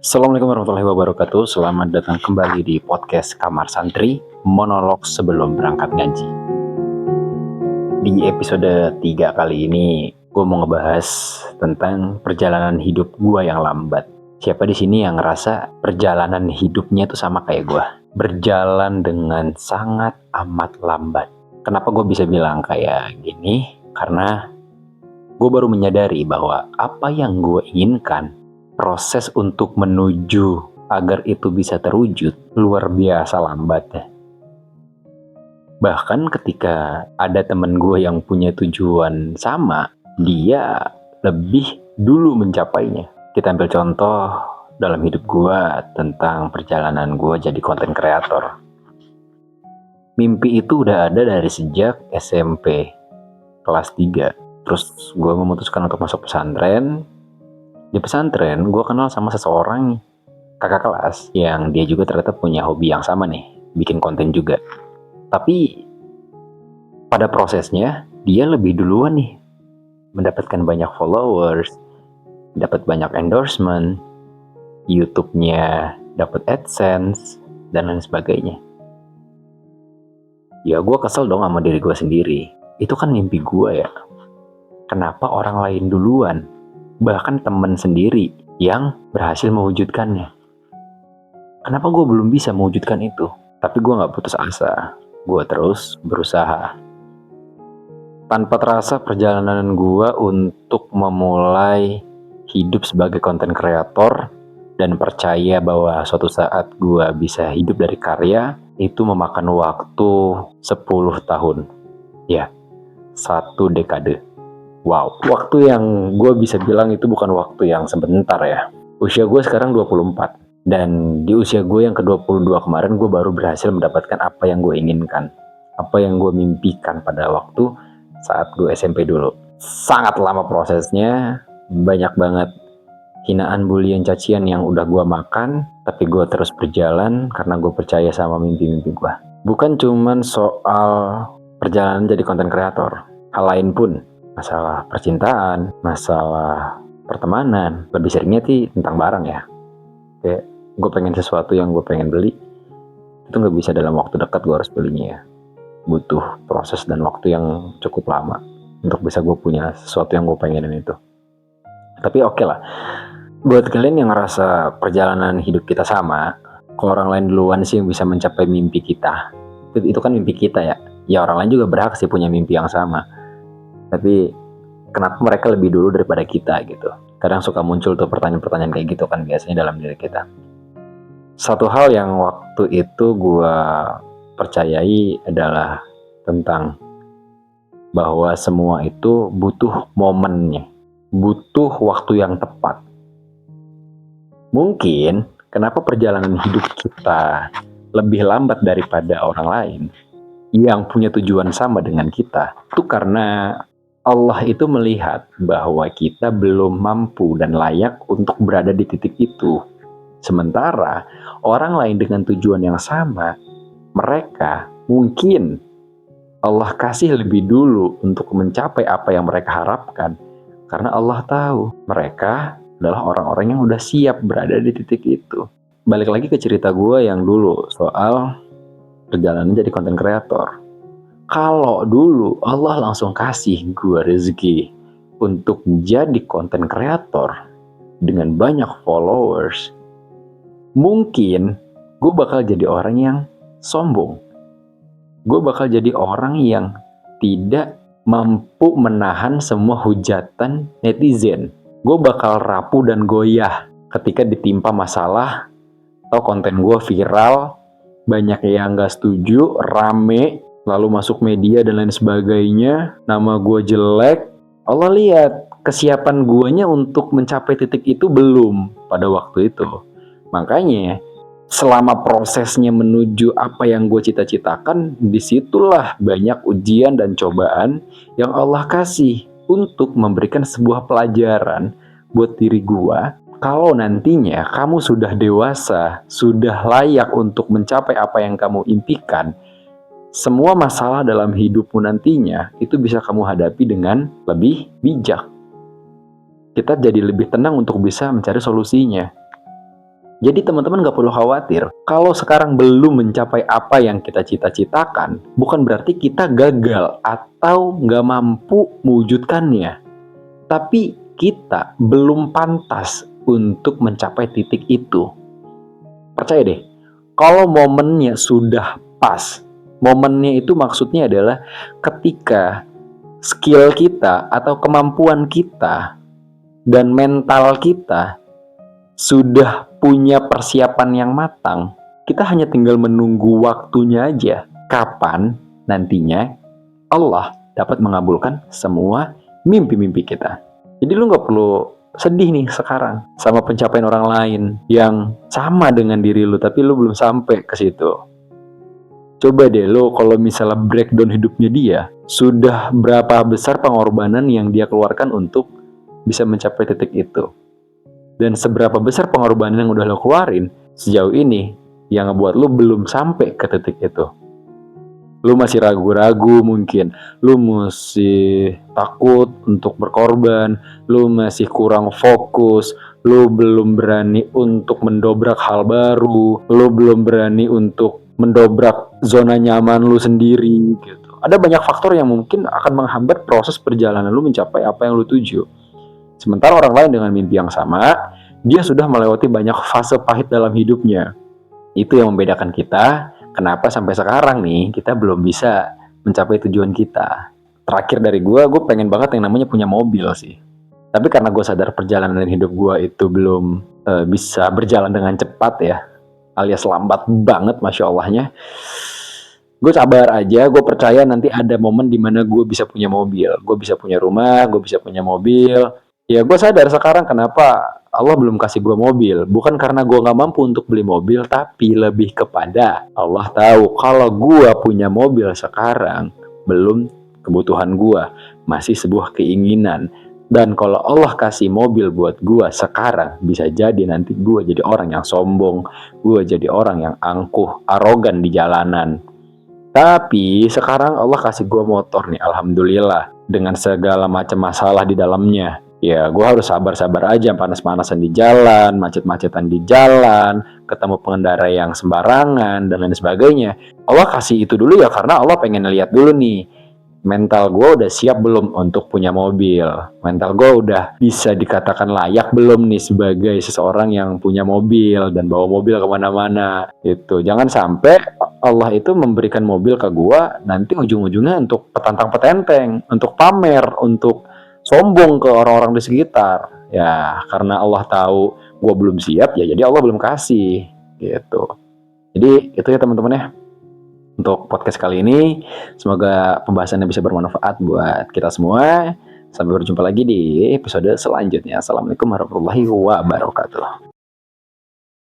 Assalamualaikum warahmatullahi wabarakatuh. Selamat datang kembali di podcast Kamar Santri, monolog sebelum berangkat ngaji. Di episode 3 kali ini, gue mau ngebahas tentang perjalanan hidup gue yang lambat. Siapa di sini yang ngerasa perjalanan hidupnya itu sama kayak gue? Berjalan dengan sangat amat lambat. Kenapa gue bisa bilang kayak gini? Karena gue baru menyadari bahwa apa yang gue inginkan, proses untuk menuju agar itu bisa terwujud luar biasa lambatnya. Bahkan ketika ada temen gue yang punya tujuan sama, dia lebih dulu mencapainya. Kita ambil contoh dalam hidup gue tentang perjalanan gue jadi content creator. Mimpi itu udah ada dari sejak SMP kelas 3. Terus gue memutuskan untuk masuk pesantren. Di pesantren gue kenal sama seseorang kakak kelas yang dia juga ternyata punya hobi yang sama nih, bikin konten juga. Tapi pada prosesnya dia lebih duluan nih mendapatkan banyak followers, dapat banyak endorsement, YouTube-nya dapat AdSense dan lain sebagainya. Ya gue kesel dong sama diri gue sendiri. Itu kan mimpi gue ya. Kenapa orang lain duluan, bahkan temen sendiri yang berhasil mewujudkannya? Kenapa gue belum bisa mewujudkan itu? Tapi gue gak putus asa. Gue terus berusaha. Tanpa terasa perjalanan gue untuk memulai hidup sebagai content creator dan percaya bahwa suatu saat gue bisa hidup dari karya, itu memakan waktu 10 tahun. Ya, 1 dekade. Wow, waktu yang gue bisa bilang itu bukan waktu yang sebentar ya. Usia gue sekarang 24. Dan di usia gue yang ke-22 kemarin, gue baru berhasil mendapatkan apa yang gue inginkan. Apa yang gue mimpikan pada waktu saat gue SMP dulu. Sangat lama prosesnya, banyak banget hinaan, bulian, cacian yang udah gue makan. Tapi gue terus berjalan karena gue percaya sama mimpi-mimpi gue. Bukan cuman soal perjalanan jadi content creator. Hal lain pun. Masalah percintaan, masalah pertemanan, lebih seringnya sih tentang barang ya. Kayak gue pengen sesuatu yang gue pengen beli, itu gak bisa dalam waktu dekat gue harus belinya ya. Butuh proses dan waktu yang cukup lama untuk bisa gue punya sesuatu yang gue pengenin itu. Tapi oke lah, buat kalian yang ngerasa perjalanan hidup kita sama, kalau orang lain duluan sih yang bisa mencapai mimpi kita, itu kan mimpi kita ya. Ya orang lain juga berhak sih punya mimpi yang sama. Tapi kenapa mereka lebih dulu daripada kita gitu? Kadang suka muncul tuh pertanyaan-pertanyaan kayak gitu kan biasanya dalam diri kita. Satu hal yang waktu itu gue percayai adalah tentang bahwa semua itu butuh momennya, butuh waktu yang tepat. Mungkin kenapa perjalanan hidup kita lebih lambat daripada orang lain yang punya tujuan sama dengan kita, itu karena Allah itu melihat bahwa kita belum mampu dan layak untuk berada di titik itu. Sementara orang lain dengan tujuan yang sama, mereka mungkin Allah kasih lebih dulu untuk mencapai apa yang mereka harapkan. Karena Allah tahu mereka adalah orang-orang yang udah siap berada di titik itu. Balik lagi ke cerita gue yang dulu soal perjalanan jadi content creator. Kalau dulu Allah langsung kasih gue rezeki untuk jadi content creator dengan banyak followers, mungkin gue bakal jadi orang yang sombong. Gue bakal jadi orang yang tidak mampu menahan semua hujatan netizen. Gue bakal rapuh dan goyah ketika ditimpa masalah atau konten gue viral, banyak yang gak setuju, rame, lalu masuk media dan lain sebagainya, nama gue jelek. Allah lihat kesiapan guanya untuk mencapai titik itu belum pada waktu itu. Makanya selama prosesnya menuju apa yang gue cita-citakan, disitulah banyak ujian dan cobaan yang Allah kasih untuk memberikan sebuah pelajaran buat diri gue. Kalau nantinya kamu sudah dewasa, sudah layak untuk mencapai apa yang kamu impikan, semua masalah dalam hidupmu nantinya itu bisa kamu hadapi dengan lebih bijak. Kita jadi lebih tenang untuk bisa mencari solusinya. Jadi teman-teman gak perlu khawatir, kalau sekarang belum mencapai apa yang kita cita-citakan, bukan berarti kita gagal atau gak mampu mewujudkannya. Tapi kita belum pantas untuk mencapai titik itu. Percaya deh, kalau momennya sudah pas, momennya itu maksudnya adalah ketika skill kita atau kemampuan kita dan mental kita sudah punya persiapan yang matang, kita hanya tinggal menunggu waktunya aja. Kapan nantinya Allah dapat mengabulkan semua mimpi-mimpi kita. Jadi lu gak perlu sedih nih sekarang sama pencapaian orang lain yang sama dengan diri lu, tapi lu belum sampai ke situ. Coba deh lo kalau misalnya breakdown hidupnya dia, sudah berapa besar pengorbanan yang dia keluarkan untuk bisa mencapai titik itu. Dan seberapa besar pengorbanan yang udah lo keluarin sejauh ini yang ngebuat lo belum sampai ke titik itu. Lo masih ragu-ragu mungkin, lo masih takut untuk berkorban, lo masih kurang fokus, lo belum berani untuk mendobrak hal baru, lo belum berani untuk mendobrak zona nyaman lo sendiri gitu. Ada banyak faktor yang mungkin akan menghambat proses perjalanan lo mencapai apa yang lo tuju. Sementara orang lain dengan mimpi yang sama, dia sudah melewati banyak fase pahit dalam hidupnya. Itu yang membedakan kita, kenapa sampai sekarang nih, kita belum bisa mencapai tujuan kita. Terakhir dari gue pengen banget yang namanya punya mobil sih. Tapi karena gue sadar perjalanan hidup gue itu belum bisa berjalan dengan cepat ya, alias lambat banget Masya Allahnya. Gue sabar aja, gue percaya nanti ada momen dimana gue bisa punya mobil, gue bisa punya rumah, gue bisa punya mobil. Ya gue sadar sekarang kenapa Allah belum kasih gue mobil. Bukan karena gue gak mampu untuk beli mobil, tapi lebih kepada Allah tahu kalau gue punya mobil sekarang belum kebutuhan gue, masih sebuah keinginan. Dan kalau Allah kasih mobil buat gue sekarang, bisa jadi nanti gue jadi orang yang sombong, gue jadi orang yang angkuh, arogan di jalanan. Tapi sekarang Allah kasih gue motor nih, alhamdulillah, dengan segala macam masalah di dalamnya. Ya gue harus sabar-sabar aja, panas-panasan di jalan, macet-macetan di jalan, ketemu pengendara yang sembarangan dan lain sebagainya. Allah kasih itu dulu ya karena Allah pengen lihat dulu nih, mental gue udah siap belum untuk punya mobil, mental gue udah bisa dikatakan layak belum nih sebagai seseorang yang punya mobil dan bawa mobil kemana-mana. Itu jangan sampai Allah itu memberikan mobil ke gue nanti ujung-ujungnya untuk petantang-petenteng, untuk pamer, untuk sombong ke orang-orang di sekitar. Ya karena Allah tahu gue belum siap, ya jadi Allah belum kasih gitu. Jadi itu ya teman-teman ya untuk podcast kali ini. Semoga pembahasannya bisa bermanfaat buat kita semua. Sampai berjumpa lagi di episode selanjutnya. Assalamualaikum warahmatullahi wabarakatuh.